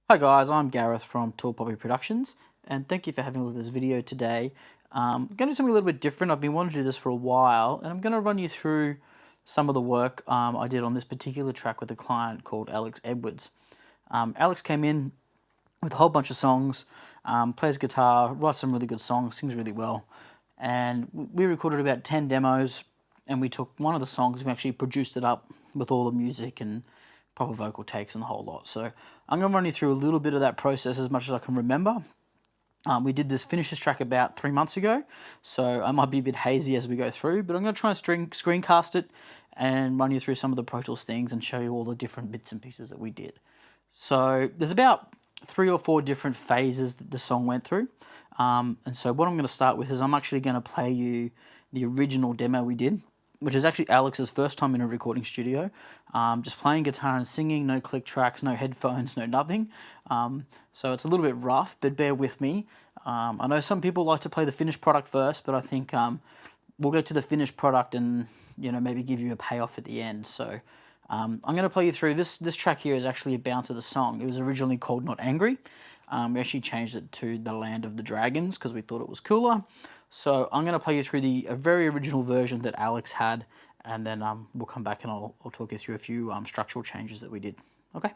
Hi guys, I'm Gareth from Tall Poppy Productions, and thank you for having a look at this video today. I'm going to do something a little bit different. I've been wanting to do this for a while, and I'm going to run you through some of the work I did on this particular track with a client called Alex Edwards. Alex came in with a whole bunch of songs, plays guitar, writes some really good songs, sings really well, and we recorded about 10 demos, and we took one of the songs and we actually produced it up with all the music and proper vocal takes and the whole lot. So I'm going to run you through a little bit of that process as much as I can remember. We did finish this track about 3 months ago, so I might be a bit hazy as we go through, but I'm going to try and screencast it and run you through some of the Pro Tools things and show you all the different bits and pieces that we did. So there's about 3 or 4 different phases that the song went through. And so what I'm going to start with is I'm actually going to play you the original demo we did, which is actually Alex's first time in a recording studio, just playing guitar and singing, no click tracks, no headphones, no nothing. So it's a little bit rough, but bear with me. I know some people like to play the finished product first, but I think we'll get to the finished product and maybe give you a payoff at the end. So I'm going to play you through this. This track here is actually a bounce of the song. It was originally called Not Angry. We actually changed it to The Land of the Dragons because we thought it was cooler. So I'm going to play you through a very original version that Alex had, and then we'll come back and I'll talk you through a few structural changes that we did. Okay?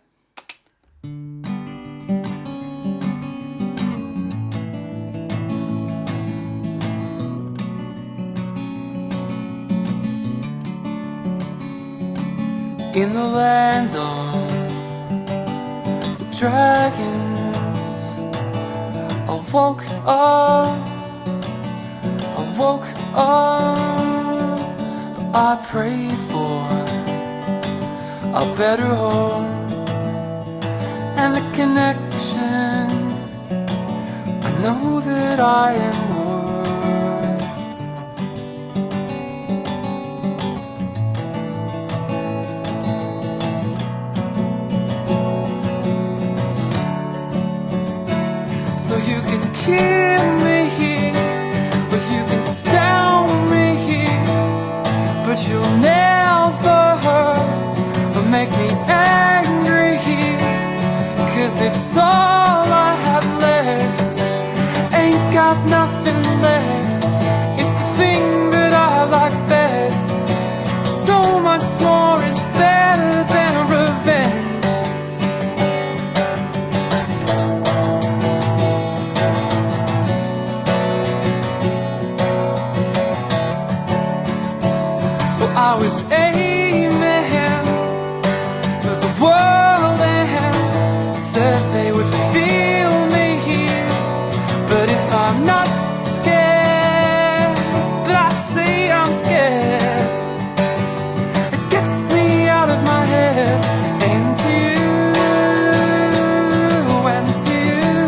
In the land of the dragons, I woke up, but I prayed for a better home and the connection I know that I am worth. So you can kill me here, but you can stab me here, but you'll never hurt or make me angry here, 'cause it's all I have left. Ain't got nothing left. It's the thing that I like best. So much more is better than revenge. I was aiming for the world and said they would feel me here. But if I'm not scared, but I say I'm scared, it gets me out of my head. And to you, and to you,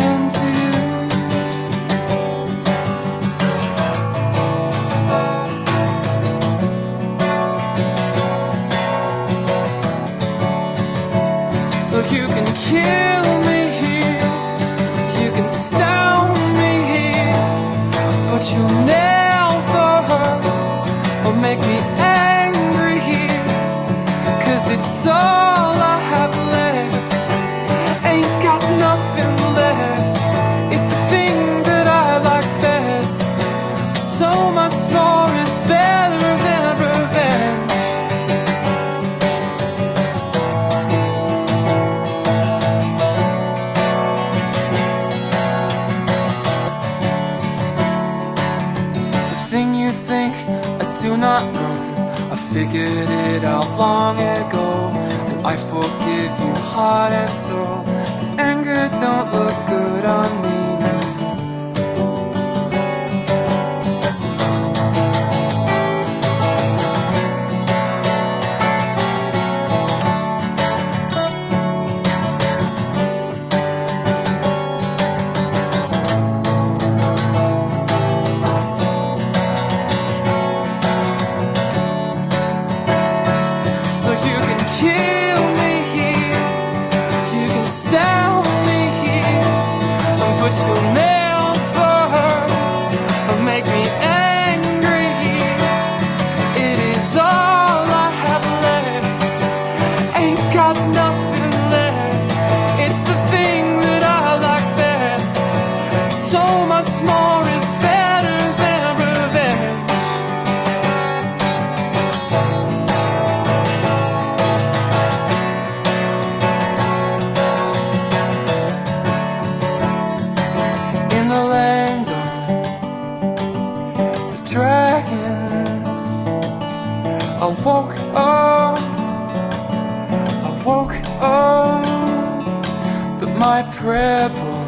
and to you. So you can kill me here, you can stab me here, but you'll never hurt or make me angry here, 'cause it's all I have left. Ain't got nothing left. It's the thing that I like best. So much more is better than revenge. You think I do not know, I figured it out long ago, and I forgive you heart and soul, 'cause anger don't look good on me now. Kill me here, you can stab me here, but the thing that I like best. So much more is better than revenge. In the land of the dragons, I woke up, but my prayer brought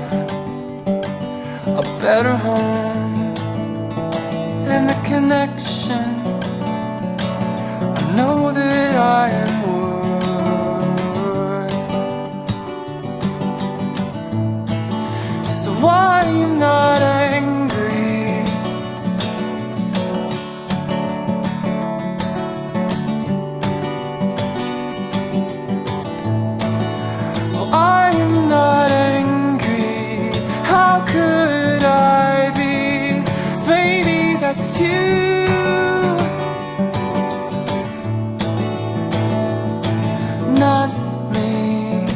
a better home and a connection. I know that I am worth. So why are you not angry? I'm not angry. How could I be? Baby, that's you. Not me.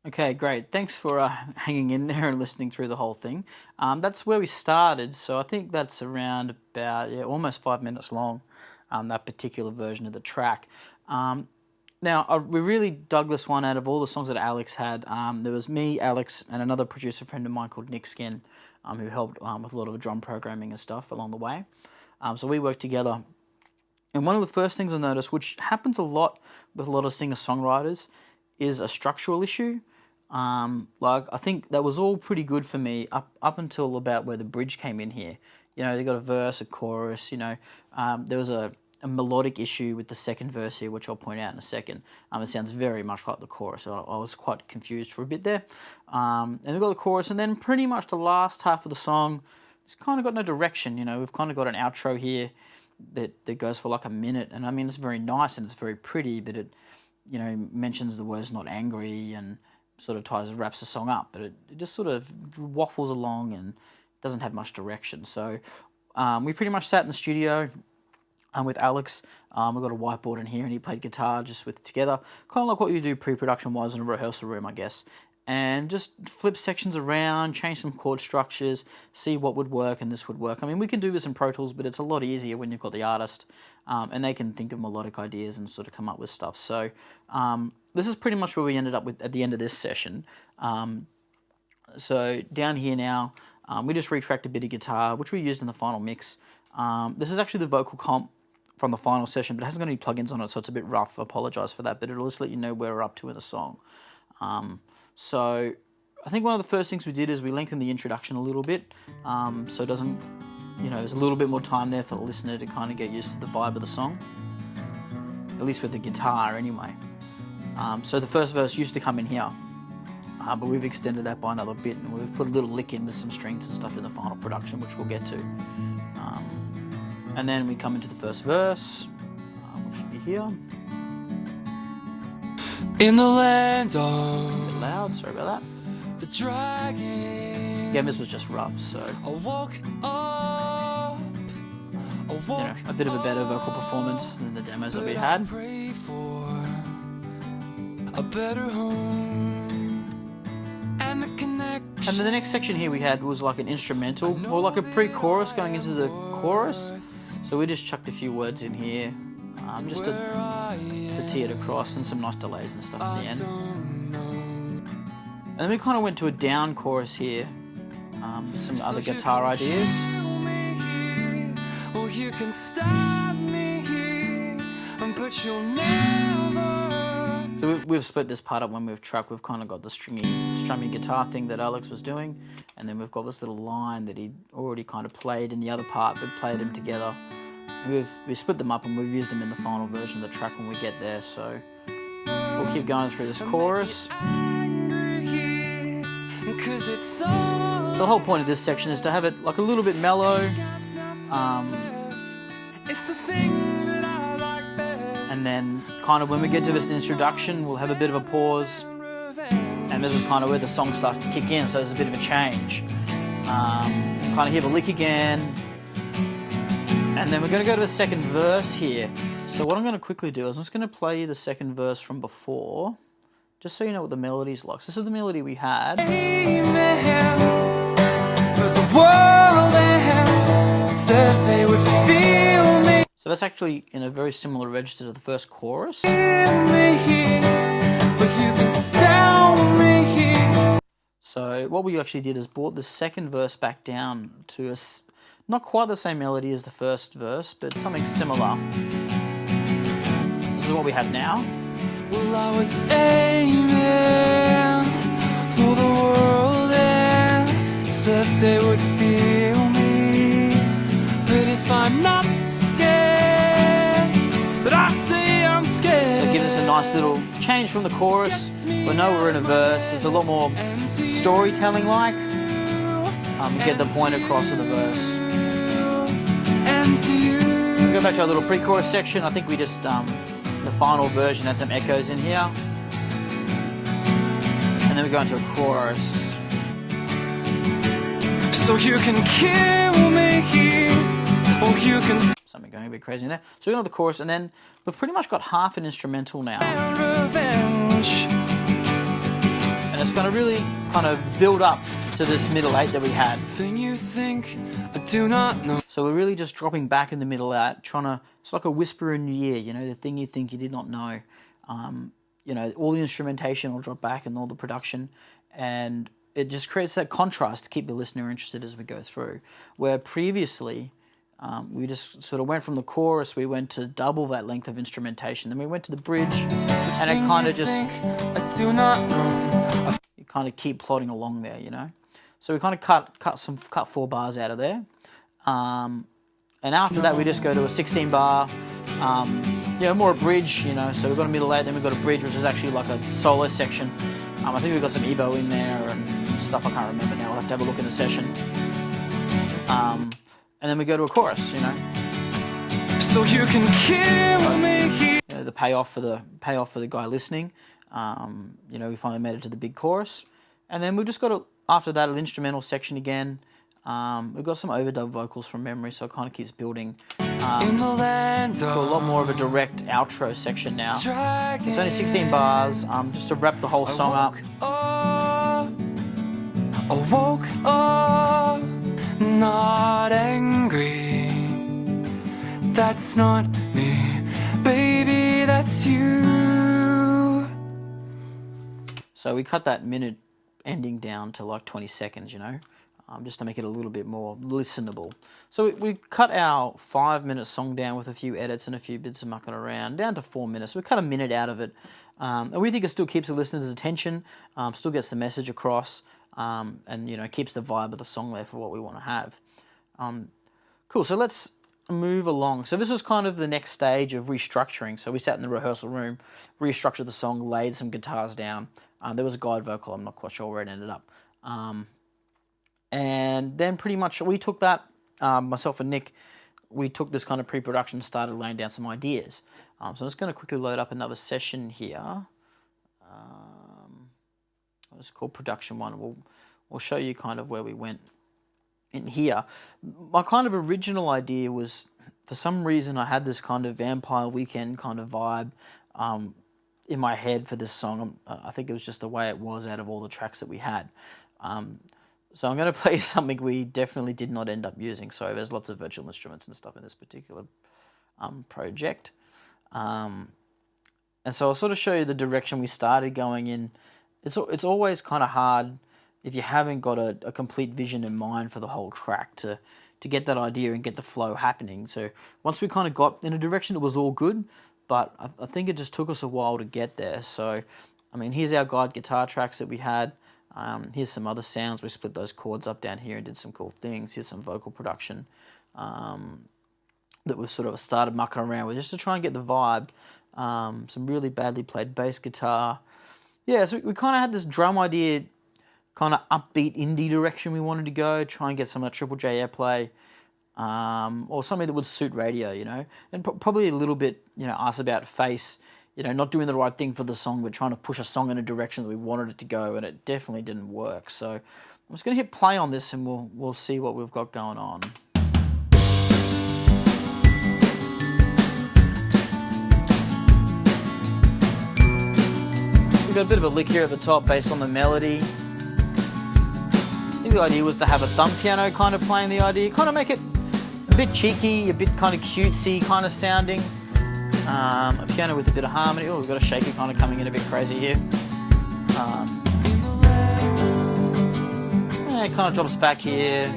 Okay, great. Thanks for hanging in there and listening through the whole thing. That's where we started, so I think that's around about almost 5 minutes long, that particular version of the track. Now, we really dug this one out of all the songs that Alex had. There was me, Alex, and another producer friend of mine called Nick Skinn, who helped with a lot of the drum programming and stuff along the way. So we worked together. And one of the first things I noticed, which happens a lot with a lot of singer-songwriters, is a structural issue. Like, I think that was all pretty good for me up until about where the bridge came in here. You know, they got a verse, a chorus, you know. There was a melodic issue with the second verse here, which I'll point out in a second. It sounds very much like the chorus, so I was quite confused for a bit there. And we've got the chorus, and then pretty much the last half of the song, it's kind of got no direction, you know. We've kind of got an outro here that goes for like a minute, and I mean, it's very nice and it's very pretty, but it, you know, mentions the words not angry and sort of wraps the song up, but it just sort of waffles along and doesn't have much direction. So we pretty much sat in the studio with Alex. We've got a whiteboard in here, and he played guitar just with it together, kind of like what you do pre-production wise in a rehearsal room, I guess, and just flip sections around, change some chord structures, see what would work and this would work. I mean, we can do this in Pro Tools, but it's a lot easier when you've got the artist, and they can think of melodic ideas and sort of come up with stuff. So this is pretty much where we ended up with at the end of this session. So down here now, we just retracked a bit of guitar, which we used in the final mix. This is actually the vocal comp from the final session, but it hasn't got any plugins on it, so it's a bit rough. I apologise for that, but it'll just let you know where we're up to in the song. So I think one of the first things we did is we lengthened the introduction a little bit, so it doesn't, you know, there's a little bit more time there for the listener to kind of get used to the vibe of the song, at least with the guitar anyway. So the first verse used to come in here, but we've extended that by another bit, and we've put a little lick in with some strings and stuff in the final production, which we'll get to. And then we come into the first verse, which should be here. In the land of A bit loud, sorry about that. the dragon. Again, this was just rough, so I woke up. you know, a bit of a better vocal performance than the demos that we had. Pray for a better home and the connection. And then the next section here we had was like an instrumental, or like a pre-chorus going into the chorus. So we just chucked a few words in here, just to tee it across, and some nice delays and stuff in the end. And then we kind of went to a down chorus here, some other guitar ideas. Or you can stop me here, but you'll never. So we've split this part up when we've tracked. We've kind of got the strummy guitar thing that Alex was doing, and then we've got this little line that he'd already kind of played in the other part, but played them together. We've split them up, and we've used them in the final version of the track when we get there. So we'll keep going through this chorus. So the whole point of this section is to have it like a little bit mellow, and then kind of when we get to this introduction, we'll have a bit of a pause, and this is kind of where the song starts to kick in, so there's a bit of a change. Kind of hear the lick again, and then we're going to go to the second verse here. So what I'm going to quickly do is I'm just going to play you the second verse from before, just so you know what the melody's like. So this is the melody we had. Amen. But the world and said they would feel me. So that's actually in a very similar register to the first chorus. But you can stand me here. So what we actually did is brought the second verse back down to not quite the same melody as the first verse, but something similar. This is what we have now. Well, I was aiming for the world and said they would feel me. But if I'm not scared, but I say I'm scared. It gives us a nice little change from the chorus. We know we're in a verse. It's a lot more storytelling like. Get the point across of the verse. And to you. We go back to our little pre-chorus section. I think we just the final version had some echoes in here. And then we go into a chorus. So you can kill me here, or you can Something going a bit crazy in there. So we go into the chorus, and then we've pretty much got half an instrumental now. revenge. And it's going to really kind of build up to this middle 8 that we had. Thing you think I do not know. So we're really just dropping back in the middle 8, trying to, it's like a whisper in your ear, you know, the thing you think you did not know. You know, all the instrumentation will drop back and all the production, and it just creates that contrast to keep the listener interested as we go through. Where previously, we just sort of went from the chorus, we went to double that length of instrumentation, then we went to the bridge, and it kind of just, I do not know. you kind of keep plodding along there, you know. So we kind of cut 4 bars out of there, and after that we just go to a 16 bar, you know, more a bridge, you know. So we've got a middle 8, then we've got a bridge, which is actually like a solo section. I think we've got some EBO in there and stuff I can't remember now. I'll have to have a look in the session. And then we go to a chorus, you know. So you can kill me here. You know, the payoff for the guy listening. You know, we finally made it to the big chorus, and then we just got after that an instrumental section again. We've got some overdub vocals from memory, so it kind of keeps building. In the lands Got a lot more of a direct outro section now. It's only 16 bars, just to wrap the whole song up. I woke up, not angry. That's not me, baby, that's you. So we cut that minute ending down to like 20 seconds, you know, just to make it a little bit more listenable. So we cut our 5-minute song down with a few edits and a few bits of mucking around, down to 4 minutes. We cut a minute out of it, and we think it still keeps the listener's attention, still gets the message across, and, you know, keeps the vibe of the song there for what we want to have. Cool, so let's move along. So this was kind of the next stage of restructuring. So we sat in the rehearsal room, restructured the song, laid some guitars down. There was a guide vocal, I'm not quite sure where it ended up. And then pretty much we took that, myself and Nick, we took this kind of pre-production, started laying down some ideas. So I'm just going to quickly load up another session here. It's called Production 1. We'll show you kind of where we went in here. My kind of original idea was, for some reason, I had this kind of Vampire Weekend kind of vibe in my head for this song. I think it was just the way it was out of all the tracks that we had. So I'm going to play something we definitely did not end up using. So there's lots of virtual instruments and stuff in this particular project. And so I'll sort of show you the direction we started going in. It's always kind of hard if you haven't got a complete vision in mind for the whole track to get that idea and get the flow happening. So once we kind of got in a direction, it was all good, but I think it just took us a while to get there. So, I mean, here's our guide guitar tracks that we had. Here's some other sounds. We split those chords up down here and did some cool things. Here's some vocal production that we've sort of started mucking around with just to try and get the vibe. Some really badly played bass guitar. Yeah, so we kind of had this drum idea, kind of upbeat indie direction we wanted to go, try and get some of that Triple J airplay, or something that would suit radio, you know, and probably a little bit, you know, us about face, you know, not doing the right thing for the song, but trying to push a song in a direction that we wanted it to go, and it definitely didn't work. So I'm just going to hit play on this, and we'll see what we've got going on. we've got a bit of a lick here at the top based on the melody. I think the idea was to have a thumb piano kind of playing the idea, kind of make it a bit cheeky, a bit kind of cutesy kind of sounding. A piano with a bit of harmony. Oh, we've got a shaker kind of coming in a bit crazy here. It kind of drops back here.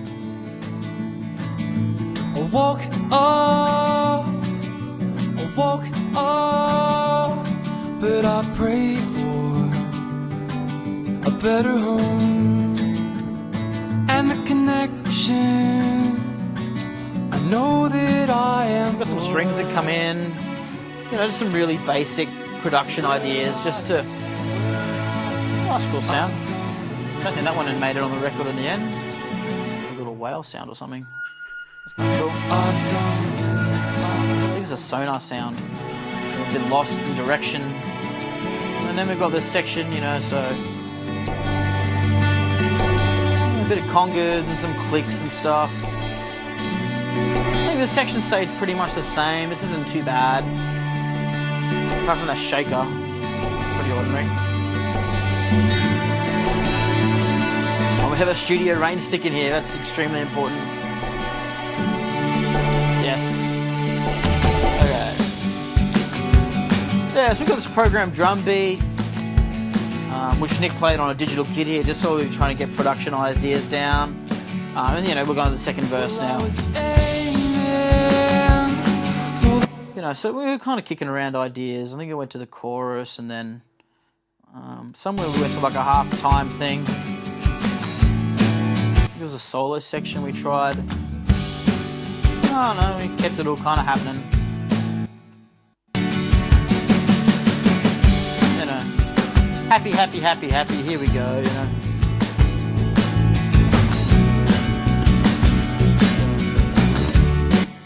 I woke up, but I prayed for a better home and the connection. I know that I am. We've got some strings that come in. You know, just some really basic production ideas, just to. Nice, cool sound. I don't think that one had made it on the record in the end. A little whale sound or something. That's kind of cool. I think it's a sonar sound. A bit lost in direction. And then we've got this section, you know, so a bit of congas and some clicks and stuff. I think this section stayed pretty much the same. This isn't too bad. Apart from that shaker, it's pretty ordinary. Oh, we have a studio rain stick in here. That's extremely important. Yes. Okay. Yeah, so we've got this programmed drum beat, which Nick played on a digital kit here, just so we were trying to get production ideas down. And you know, we're going to the second verse now. You know, so we were kind of kicking around ideas. I think it went to the chorus, and then somewhere we went to like a half-time thing. It was a solo section we tried. Oh no, we kept it all kind of happening. You know, happy, happy, happy, happy. Here we go. You know.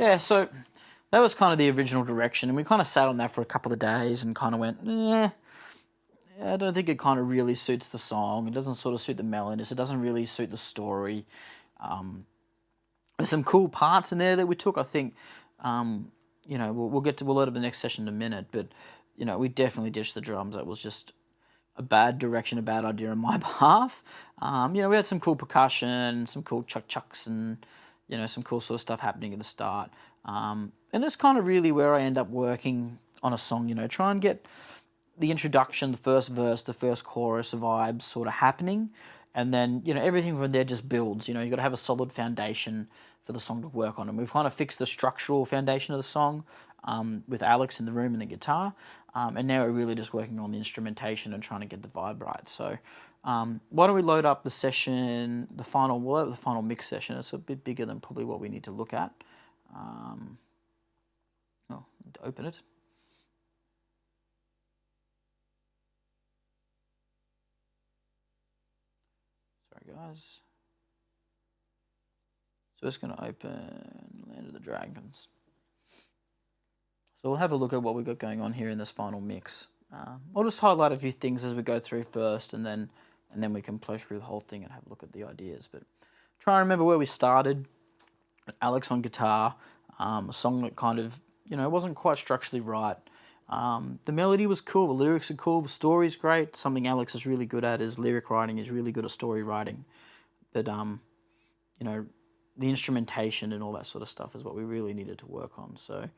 Yeah, so that was kind of the original direction, and we kind of sat on that for a couple of days and kind of went, I don't think it kind of really suits the song. It doesn't sort of suit the melodiness. It doesn't really suit the story. There's some cool parts in there that we took. I think, you know, we'll get to the next session in a minute, but you know, we definitely ditched the drums. That was just a bad direction, a bad idea on my behalf. You know, we had some cool percussion, some cool chucks, and you know, some cool sort of stuff happening at the start. And it's kind of really where I end up working on a song, you know, try and get the introduction, the first verse, the first chorus vibes sort of happening. And then, you know, everything from there just builds. You know, you've got to have a solid foundation for the song to work on. And we've kind of fixed the structural foundation of the song with Alex in the room and the guitar. And now we're really just working on the instrumentation and trying to get the vibe right. So why don't we load up the session, the final mix session. It's a bit bigger than probably what we need to look at. Need to open it. Sorry guys. So it's going to open Land of the Dragons. So we'll have a look at what we've got going on here in this final mix. I'll just highlight a few things as we go through first, and then we can play through the whole thing and have a look at the ideas. But try and remember where we started. Alex on guitar, a song that kind of, you know, wasn't quite structurally right. The melody was cool, the lyrics are cool, the story's great. Something Alex is really good at is lyric writing, he's really good at story writing. But, you know, the instrumentation and all that sort of stuff is what we really needed to work on. So,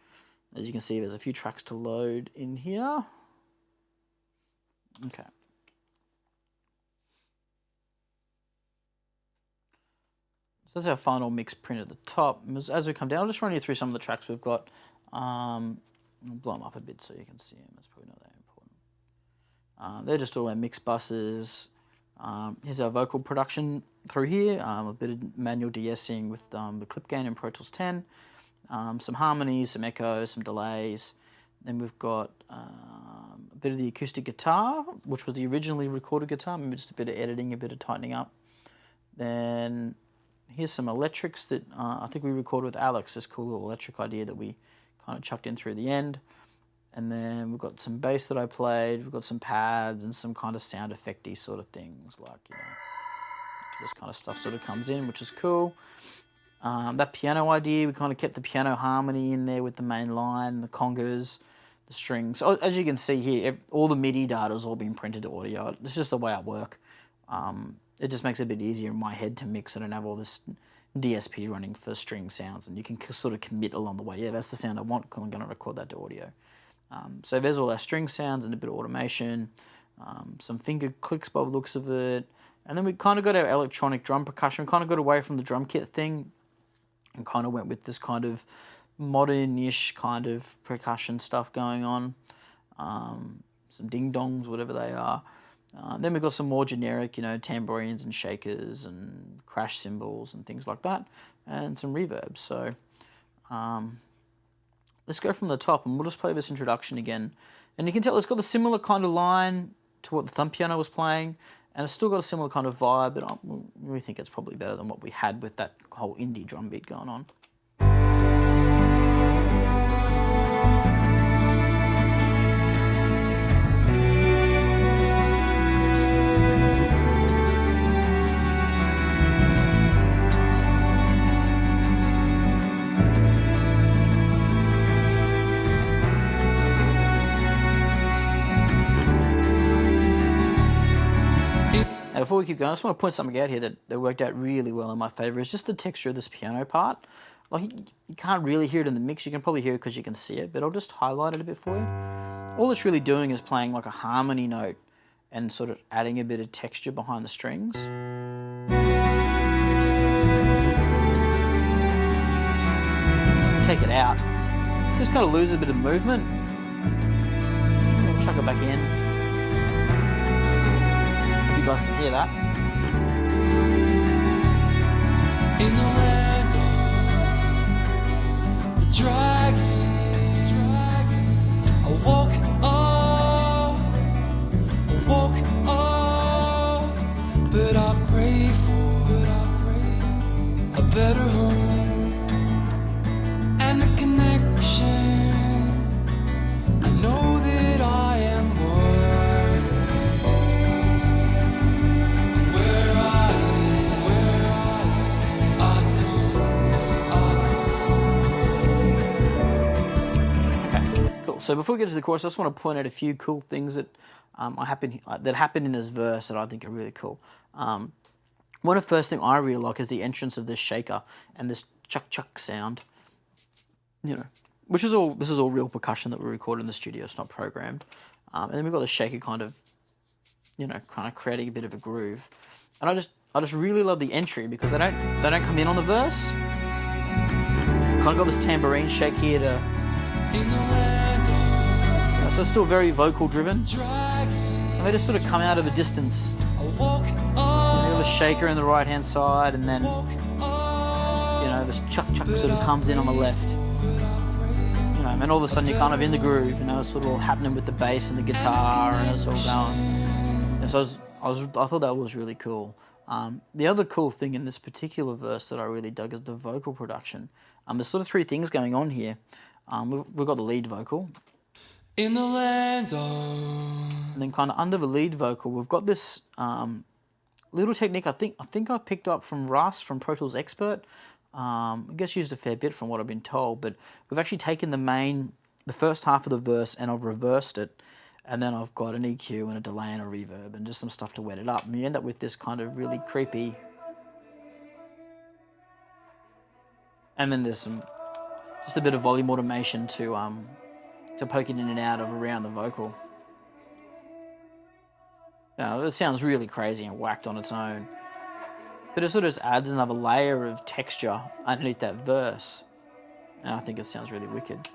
as you can see, there's a few tracks to load in here. Okay. So that's our final mix print at the top. As we come down, I'll just run you through some of the tracks we've got. I'll blow them up a bit so you can see them. That's probably not that important. They're just all our mix buses. Here's our vocal production through here. A bit of manual de-essing with the clip gain in Pro Tools 10. Some harmonies, some echoes, some delays. Then we've got a bit of the acoustic guitar, which was the originally recorded guitar. Maybe just a bit of editing, a bit of tightening up. Then here's some electrics that I think we recorded with Alex, this cool little electric idea that we kind of chucked in through the end. And then we've got some bass that I played, we've got some pads and some kind of sound effecty sort of things, like, you know, this kind of stuff sort of comes in, which is cool. That piano idea, we kind of kept the piano harmony in there with the main line, the congas. the strings. So, as you can see here, all the MIDI data has all been printed to audio. It's just the way I work. It just makes it a bit easier in my head to mix. I don't have all this DSP running for string sounds, and you can sort of commit along the way. Yeah, that's the sound I want, I'm going to record that to audio. So there's all our string sounds and a bit of automation, some finger clicks by the looks of it, and then we kind of got our electronic drum percussion. We kind of got away from the drum kit thing and kind of went with this kind of modern-ish kind of percussion stuff going on. Some ding-dongs, whatever they are. Then we've got some more generic, tambourines and shakers and crash cymbals and things like that, and some reverb. So let's go from the top, and we'll just play this introduction again. And you can tell it's got a similar kind of line to what the thumb piano was playing, and it's still got a similar kind of vibe, but we think it's probably better than what we had with that whole indie drum beat going on. Before we keep going, I just want to point something out here that worked out really well in my favour. It's just the texture of this piano part. Like, you can't really hear it in the mix. You can probably hear it because you can see it, but I'll just highlight it a bit for you. All it's really doing is playing like a harmony note and sort of adding a bit of texture behind the strings. Take it out, just kind of lose a bit of movement. Chuck it back in. You guys can hear that. In the land of the dragons, I walk up, but I pray for a better home and the connection. I know that I am So before we get to the chorus, I just want to point out a few cool things that that happen in this verse that I think are really cool. One of the first thing I really like is the entrance of this shaker and this chuck chuck sound. This is all real percussion that we recorded in the studio. It's not programmed. And then we've got the shaker kind of creating a bit of a groove. And I just really love the entry because they don't come in on the verse. Kind of got this tambourine shake here to. So it's still very vocal driven, and they just sort of come out of a distance. You have a shaker in the right hand side, and then this chuck chuck sort of comes in on the left. And all of a sudden you're kind of in the groove. It's sort of all happening with the bass and the guitar, and it's all going. And so I thought that was really cool. The other cool thing in this particular verse that I really dug is the vocal production. There's sort of three things going on here. We've got the lead vocal. In the land of... And then kind of under the lead vocal, we've got this little technique I think I picked up from Russ from Pro Tools Expert. I guess used a fair bit from what I've been told, but we've actually taken the first half of the verse and I've reversed it, and then I've got an EQ and a delay and a reverb and just some stuff to wet it up, and you end up with this kind of really creepy... And then there's just a bit of volume automation to poke it in and out of around the vocal. It sounds really crazy and whacked on its own, but it sort of just adds another layer of texture underneath that verse, and I think it sounds really wicked.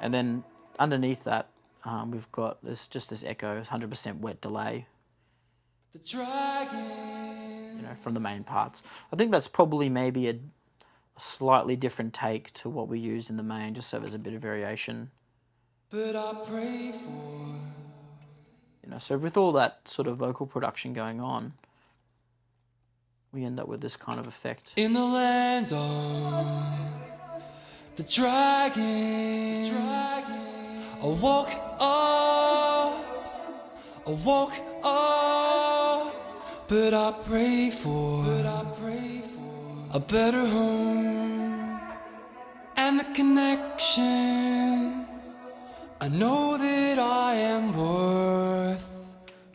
And then underneath that, we've got this echo, 100% wet delay. The dragon. From the main parts. I think that's probably maybe a slightly different take to what we used in the main, just so there's a bit of variation. But I pray for... So with all that sort of vocal production going on, we end up with this kind of effect. In the land of the dragons, I walk up, but I pray for a better home and the connection. I know that I am worth.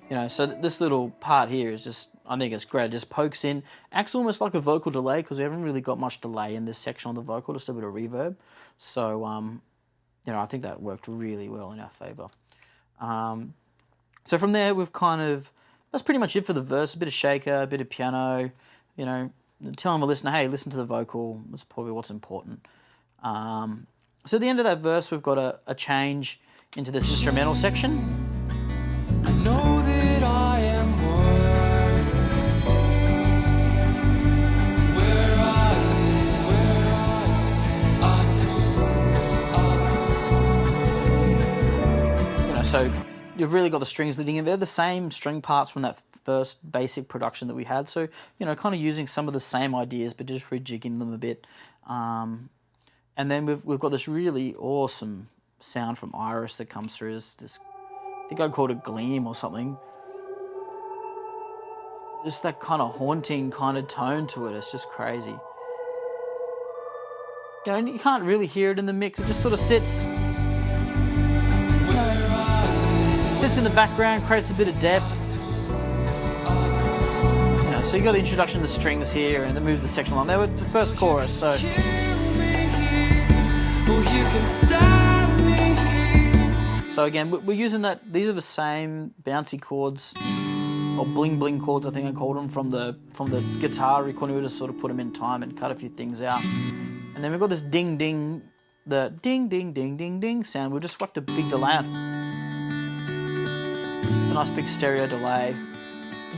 You know, so this little part here is just, I think it's great. It just pokes in, acts almost like a vocal delay because we haven't really got much delay in this section on the vocal, just a bit of reverb. So, you know, I think that worked really well in our favour. So from there, we've kind of, that's pretty much it for the verse. A bit of shaker, a bit of piano, you know, telling the listener, hey, listen to the vocal. That's probably what's important. So at the end of that verse, we've got a change into this instrumental section. I know that I am worth. Where I am, You know, so you've really got the strings leading in there, the same string parts from that first basic production that we had. So, you know, kind of using some of the same ideas, but just rejigging them a bit. And then we've got this really awesome sound from Iris that comes through. This I think I called it Gleam or something. Just that kind of haunting kind of tone to it. It's just crazy. You know, and you can't really hear it in the mix. It just sort of sits in the background, creates a bit of depth. You know, so you got the introduction of the strings here, and it moves the section along. There was the first chorus, so. So again, we're using that. These are the same bouncy chords, or bling bling chords, I think I called them, from the guitar recording. We just sort of put them in time and cut a few things out. And then we've got this ding ding, the ding ding ding ding ding sound. We just whacked a big delay on. A nice big stereo delay,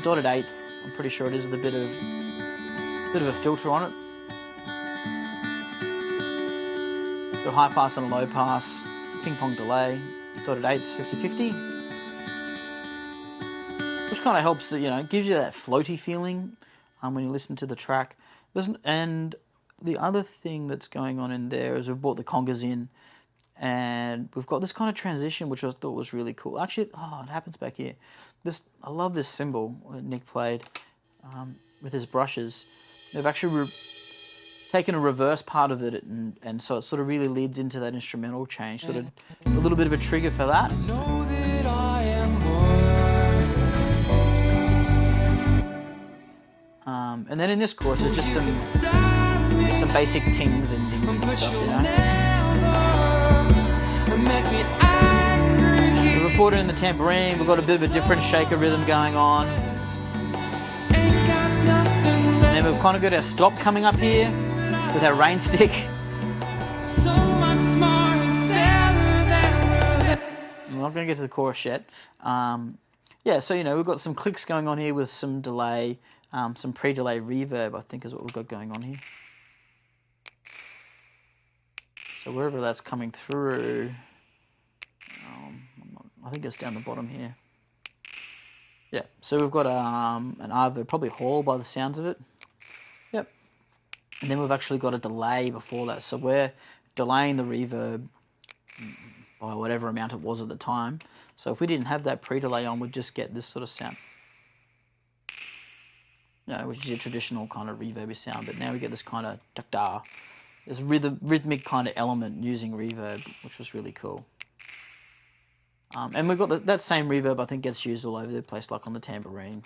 dotted eighth. I'm pretty sure it is, with a bit of a filter on it. So high pass and a low pass, ping pong delay, dotted eighths, 50-50. Which kind of helps, you know, gives you that floaty feeling when you listen to the track. And the other thing that's going on in there is we've brought the congas in, and we've got this kind of transition, which I thought was really cool. Actually, it happens back here. I love this cymbal that Nick played with his brushes. They've actually taken a reverse part of it, and so it sort of really leads into that instrumental change. Sort of a little bit of a trigger for that. know that I am worth. And then in this chorus, there's just some basic tings and dings and stuff, you know. We recorded in the tambourine. We've got a bit of a different shaker rhythm going on. And then we've kind of got our stop coming up here with our rain stick. I'm not going to get to the chorus yet. Yeah, so, you know, we've got some clicks going on here with some delay, some pre-delay reverb, I think is what we've got going on here. So wherever that's coming through, I think it's down the bottom here. Yeah, so we've got an either probably hall by the sounds of it. Yep. And then we've actually got a delay before that. So we're delaying the reverb by whatever amount it was at the time. So if we didn't have that pre-delay on, we'd just get this sort of sound. You know, which is your traditional kind of reverby sound. But now we get this kind of da-da. This rhythmic kind of element using reverb, which was really cool. And we've got that same reverb, I think, gets used all over the place, like on the tambourine.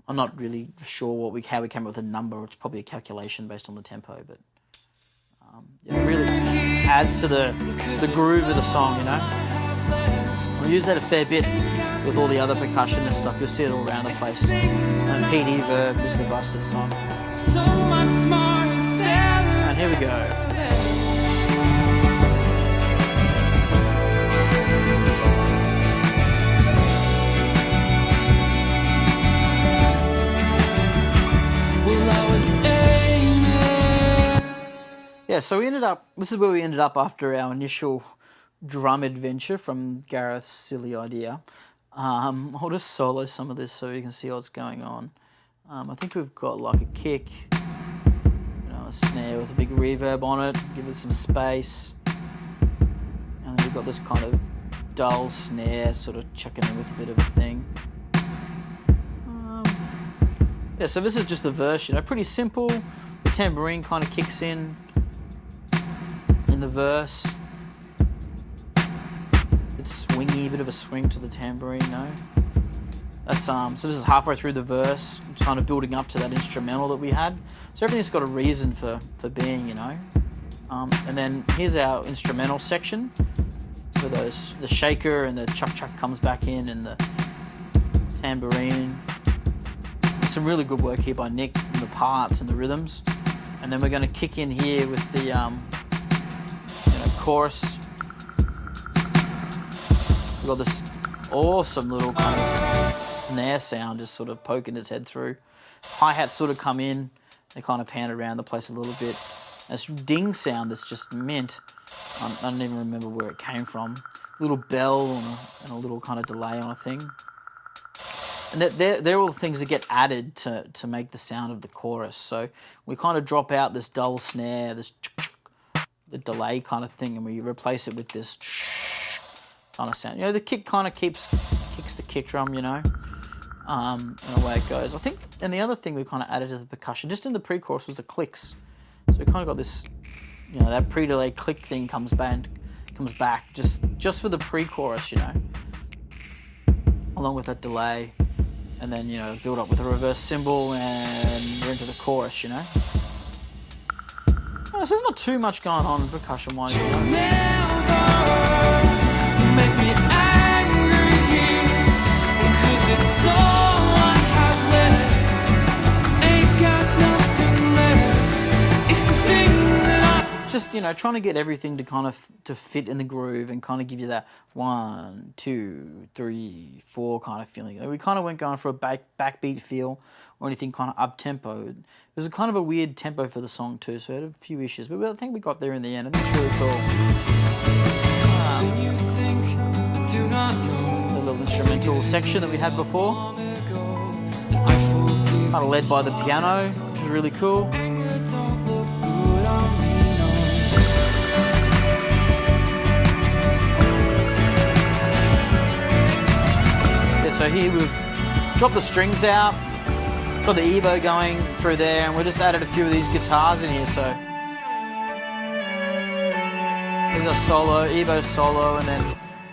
I'm not really sure how we came up with a number. It's probably a calculation based on the tempo, but it really adds to the groove of the song, you know. We use that a fair bit with all the other percussion and stuff. You'll see it all around the place. PD verb is the busted song. And here we go. Yeah, so we ended up, this is where we ended up after our initial drum adventure from Gareth's silly idea. I'll just solo some of this so you can see what's going on. I think we've got like a kick, you know, a snare with a big reverb on it, give it some space. And then we've got this kind of dull snare sort of chucking in with a bit of a thing. Yeah, so this is just the verse, you know, pretty simple. The tambourine kind of kicks in in the verse. It's swingy, a bit of a swing to the tambourine, no? That's so this is halfway through the verse, it's kind of building up to that instrumental that we had. So everything's got a reason for being, you know. And then here's our instrumental section, where the shaker and the chuck chuck comes back in, and the tambourine. Some really good work here by Nick in the parts and the rhythms. And then we're going to kick in here with the chorus. We've got this awesome little kind of snare sound just sort of poking its head through. Hi-hats sort of come in, they kind of pan around the place a little bit. This ding sound that's just mint. I don't even remember where it came from. Little bell and a little kind of delay on a thing. And they're all the things that get added to make the sound of the chorus. So we kind of drop out this dull snare, this the delay kind of thing, and we replace it with this kind of sound. You know, the kick kind of kicks the kick drum, you know, and away it goes. I think, and the other thing we kind of added to the percussion, just in the pre-chorus, was the clicks. So we kind of got this, you know, that pre-delay click thing comes back just for the pre-chorus, you know, along with that delay. And then, you know, build up with a reverse cymbal, and we're into the chorus, you know. Oh, so there's not too much going on percussion-wise. You know? Make me angry, 'cause it's all I have left. Ain't got nothing left. It's the thing that I... Just, you know, trying to get everything to kind of to fit in the groove and kind of give you that 1, 2, 3, 4 kind of feeling. We kind of weren't going for a backbeat feel or anything kind of up-tempo. It was a kind of a weird tempo for the song too, so it had a few issues. But I think we got there in the end. I think it's really cool. You think, do not know. The little instrumental section that we had before. I forgive. Kind of led by the piano, which is really cool. Don't look good on me. So here we've dropped the strings out, got the Evo going through there, and we just added a few of these guitars in here. So there's a solo, Evo solo, and then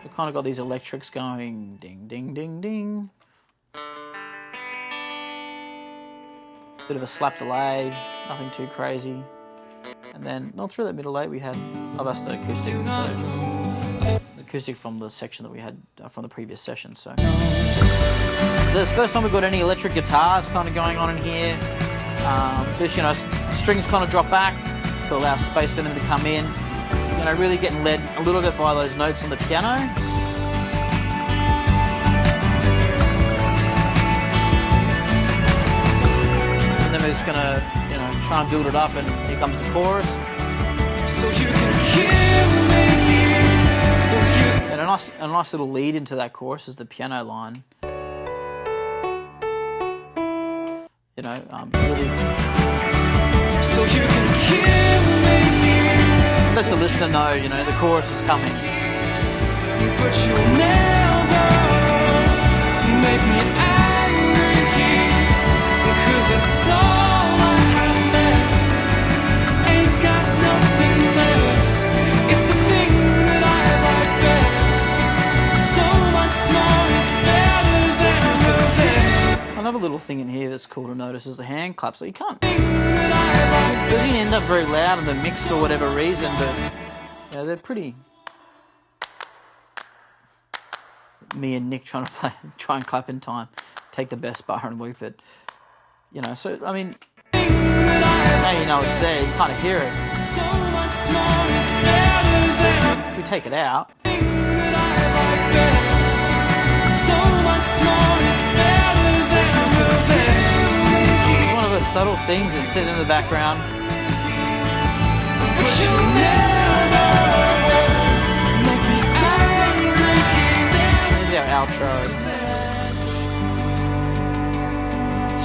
we've kind of got these electrics going, ding, ding, ding, ding. Bit of a slap delay, nothing too crazy. And then not through that middle eight we had, that's the acoustic. So acoustic from the section that we had from the previous session. So it's the first time we've got any electric guitars kind of going on in here. Just, you know, strings kind of drop back to allow space for them to come in. You know, really getting led a little bit by those notes on the piano. And then we're just gonna, you know, try and build it up, and here comes the chorus. So you can kill me. And a nice little lead into that chorus is the piano line. You know, really. So you can kill me. Just the listener know, you know, the chorus is coming. But you'll never make me angry, 'cause it's all I have left. Ain't got nothing left. It's the thing that I like best. So much more is better than perfect. Another little thing in here that's cool to notice is the hand clap. So you can't. They That I like didn't end up very loud in the mix for whatever reason, but yeah, they're pretty. Me and Nick trying to try and clap in time, take the best bar and loop it. You know, so I mean, now you know it's there. You kind of hear it. so much more is better than If we take it out, that I like best. So much more is better than perfect. one of the subtle things that's sitting in the background. But you never make me angry. Here's our outro.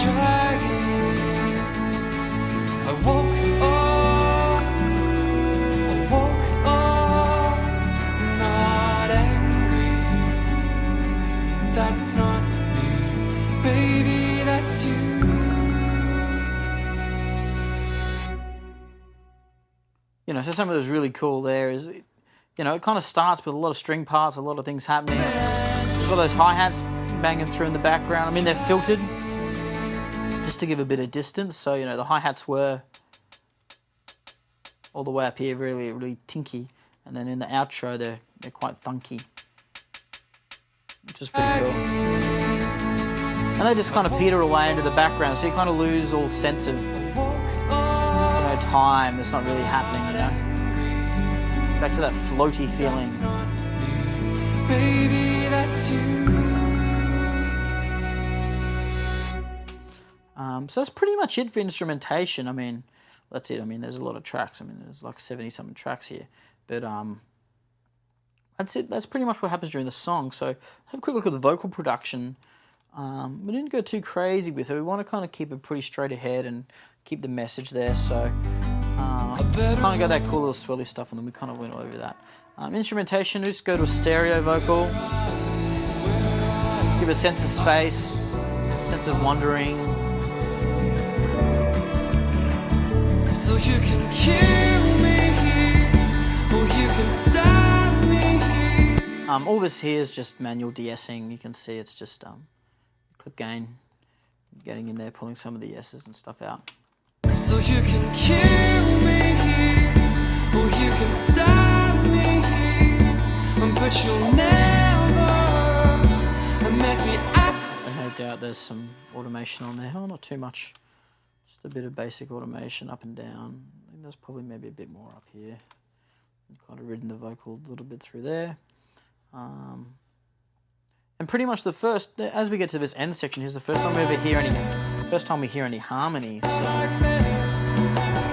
Try it. I woke up, not angry. That's not me, baby, that's you. You know, so something that was really cool there is, you know, it kind of starts with a lot of string parts, a lot of things happening. There's got those hi-hats banging through in the background. I mean, they're filtered just to give a bit of distance. So, you know, the hi-hats were all the way up here, really, really tinky. And then in the outro, they're quite thunky, which is pretty cool. And they just kind of peter away into the background, so you kind of lose all sense of, you know, time. It's not really happening, you know. Back to that floaty feeling. Baby, that's you. So that's pretty much it for instrumentation. I mean, that's it. I mean, there's a lot of tracks. I mean, there's like 70-something tracks here. But that's it. That's pretty much what happens during the song. So have a quick look at the vocal production. We didn't go too crazy with it. We want to kind of keep it pretty straight ahead and keep the message there. So kind of got that cool little swelly stuff, and then we kind of went over that. Instrumentation, just go to a stereo vocal. Give a sense of space, sense of wandering. So you can kill me here, or you can stab me here. All this here is just manual de-essing. You can see it's just click gain, getting in there, pulling some of the S's and stuff out. So you can kill me here, or you can stab me here, but you'll never make me out. And no doubt there's some automation on there. Oh, not too much. Just a bit of basic automation up and down. I think there's probably maybe a bit more up here. I've kind of ridden the vocal a little bit through there. And pretty much the first, as we get to this end section, here's the first time we ever hear any harmony.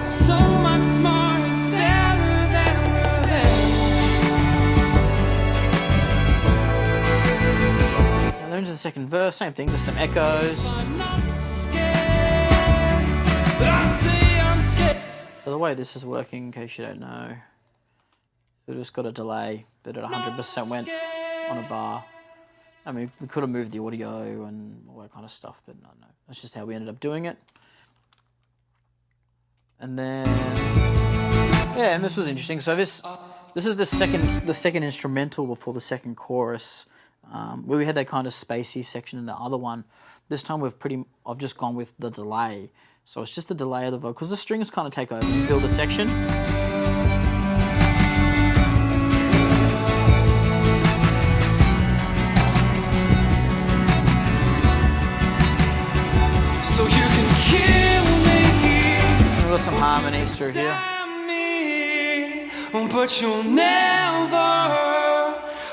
So much smarter, is better than revenge. And then into the second verse, same thing, just some echoes. I'm not scared, but I say I'm scared. So the way this is working, in case you don't know, we just got a delay, but at 100% went on a bar. I mean, we could have moved the audio and all that kind of stuff, but no. That's just how we ended up doing it. And then, yeah, and this was interesting. So this is the second instrumental before the second chorus, where we had that kind of spacey section in the other one. This time I've just gone with the delay. So it's just the delay of the vocals. The strings kind of take over and build a section. So you can kill me here. We've got some harmonies through here. But you'll never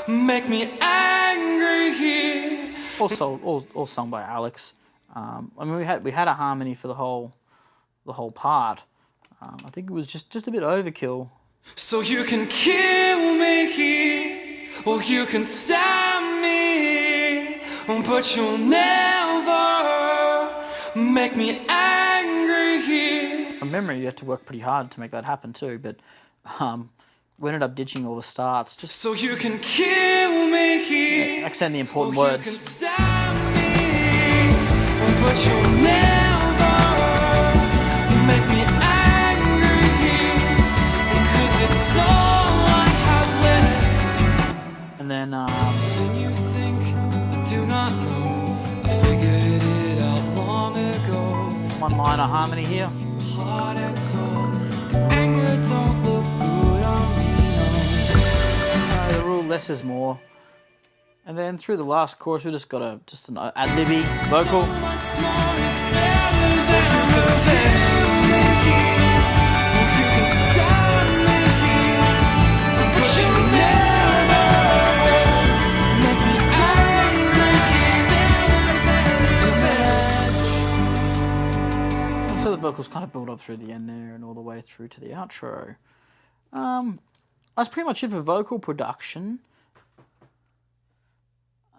make me angry here. Also, all sung by Alex. I mean, we had a harmony for the whole part. I think it was just a bit overkill. So you can kill me here, or you can stab me, but you'll never make me angry here. From memory, you had to work pretty hard to make that happen too, but we ended up ditching all the starts. Just so you can kill me here, accent the important or you words. can stab me, but you'll never make me angry here, 'cause it's all I have left. And then Then you think I do not know, I figured it out long ago. one line of harmony here. Heart and soul, 'cause anger don't look good on me, The rule less is more. And then through the last chorus, we just got an ad-libby vocal. So much more is better than revenge. You can stab me here, but you'll never make me angry. So the vocals kind of build up through the end there and all the way through to the outro. That's pretty much it for vocal production.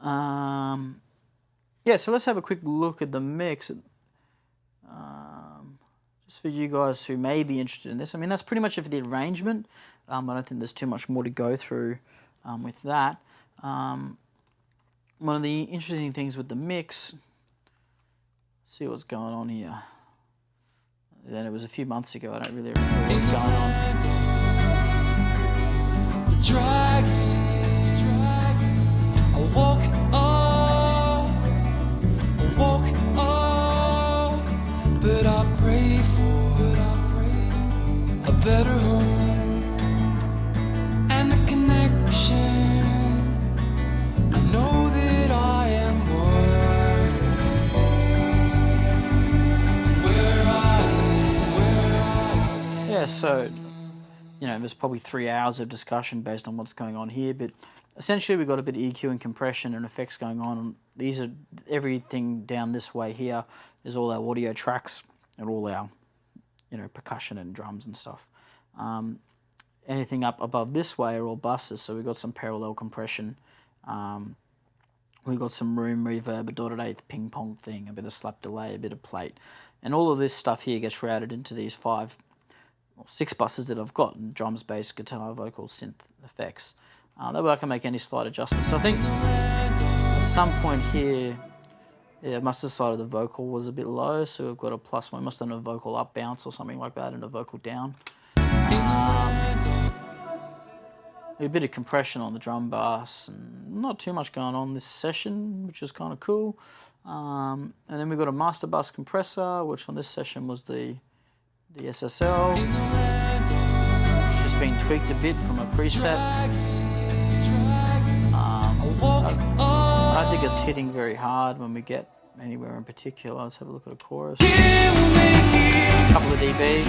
Yeah, so let's have a quick look at the mix. Just for you guys who may be interested in this. I mean, that's pretty much it for the arrangement. I don't think there's too much more to go through with that. One of the interesting things with the mix, see what's going on here. Then it was a few months ago. I don't really remember what's going on. better home, and the connection. I know that I am worth where I am. Yeah, so, you know, there's probably 3 hours of discussion based on what's going on here, but essentially we've got a bit of EQ and compression and effects going on. These are everything down this way here is all our audio tracks and all our, you know, percussion and drums and stuff. Anything up above this way are all buses, so we've got some parallel compression. We've got some room reverb, a dotted eighth ping pong thing, a bit of slap delay, a bit of plate. And all of this stuff here gets routed into these 6 buses that I've got: drums, bass, guitar, vocals, synth, effects. That way I can make any slight adjustments. So I think at some point here, yeah, I must have decided the vocal was a bit low, so we've got a plus one. Must have done a vocal up bounce or something like that, and a vocal down. A bit of compression on the drum bass, and not too much going on this session, which is kind of cool. And then we've got a master bus compressor, which on this session was the SSL. It's just been tweaked a bit from a preset. I don't think it's hitting very hard when we get anywhere in particular. Let's have a look at a chorus. A couple of dB.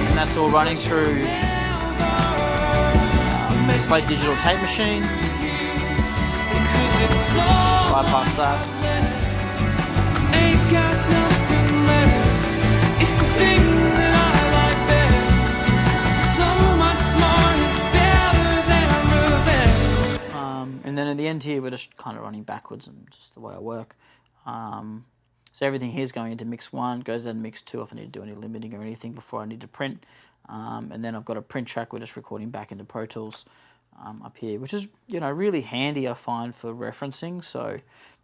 And that's all running through Slate Digital Tape Machine. Bypass that. It's the thing that I like best. So much more is better than revenge. And then at the end here, we're just kind of running backwards, and just the way I work. So everything here is going into mix 1, goes into mix 2 if I need to do any limiting or anything before I need to print. And then I've got a print track we're just recording back into Pro Tools up here, which is, you know, really handy, I find, for referencing. So,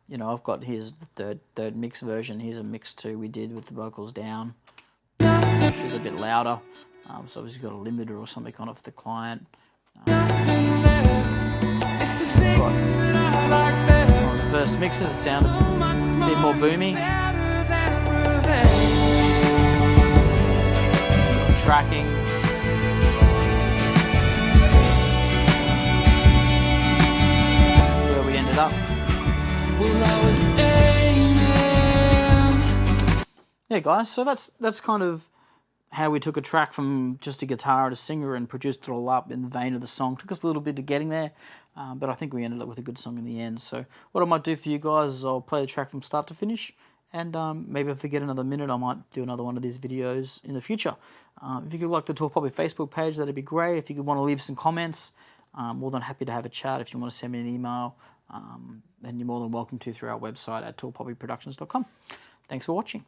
you know, I've got here's the third mix version. Here's a mix 2 we did with the vocals down, which is a bit louder. So obviously got a limiter or something on it for the client. The first mixes sound a bit more boomy. Tracking. Where we ended up. Yeah, guys, so that's kind of how we took a track from just a guitar to singer and produced it all up in the vein of the song. Took us a little bit to getting there, but I think we ended up with a good song in the end. So what I might do for you guys is I'll play the track from start to finish, and maybe if we get another minute, I might do another one of these videos in the future. If you could like the Talk Poppy Facebook page, that'd be great. If you could want to leave some comments, more than happy to have a chat. If you want to send me an email, then you're more than welcome to through our website at talkpoppyproductions.com. Thanks for watching.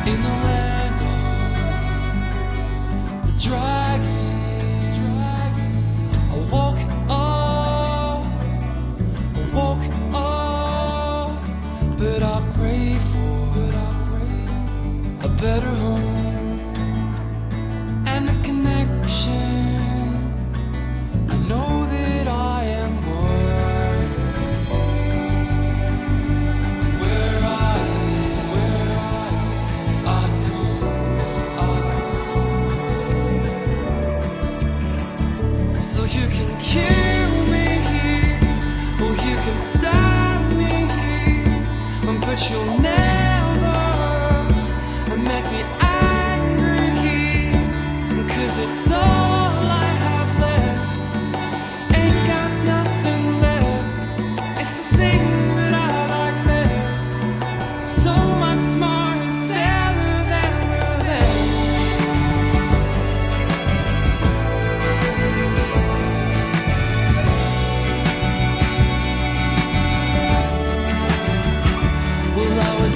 In the land of the dragons, I woke up, but I pray for a better home and a connection. I know that I am worth where I am. So you can kill me here, or you can stab me here, but you'll never make me angry here, 'cause it's all I have left. Ain't got nothing left. It's the thing that I like best. So much more is better than revenge. Well, I was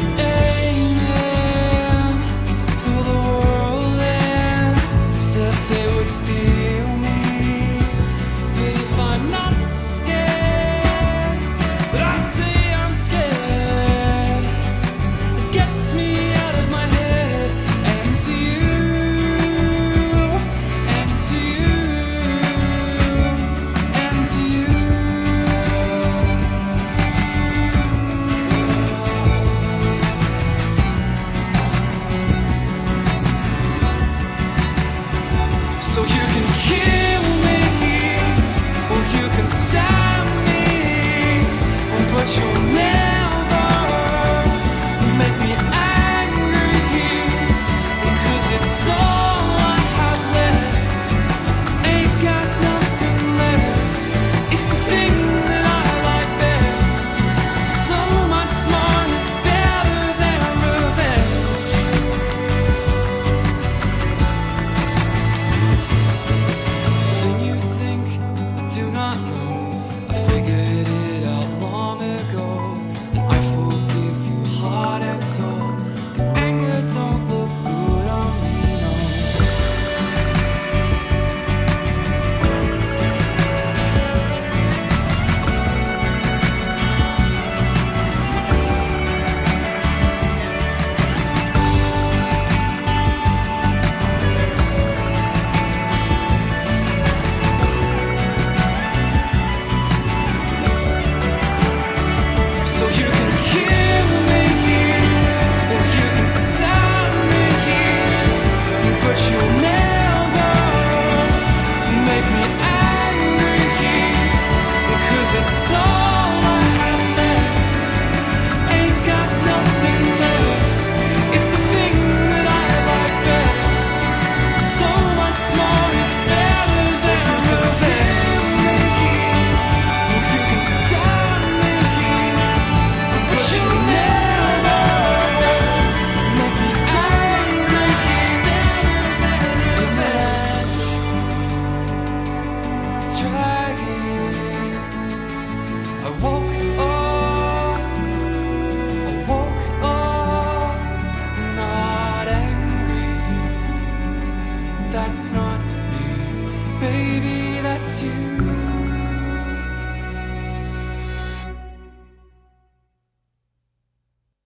can stand me, but you'll never make me angry, 'cause it's all I have left. Ain't got nothing left. It's the thing that I like best. So much more is better than revenge. When you think I do not know, I figured it out long ago, and I forgive you heart and soul, 'cause anger don't look good on me, no. So you can kill me here, or you can stab me here, but you'll never make me angry here, 'cause it's all I have left. Ain't got nothing left. It's the thing that I like best. So much more is better than revenge. Or you can stab me here, but you'll never make me angry here. Dragons. I woke up, not angry. That's not me, baby, that's you.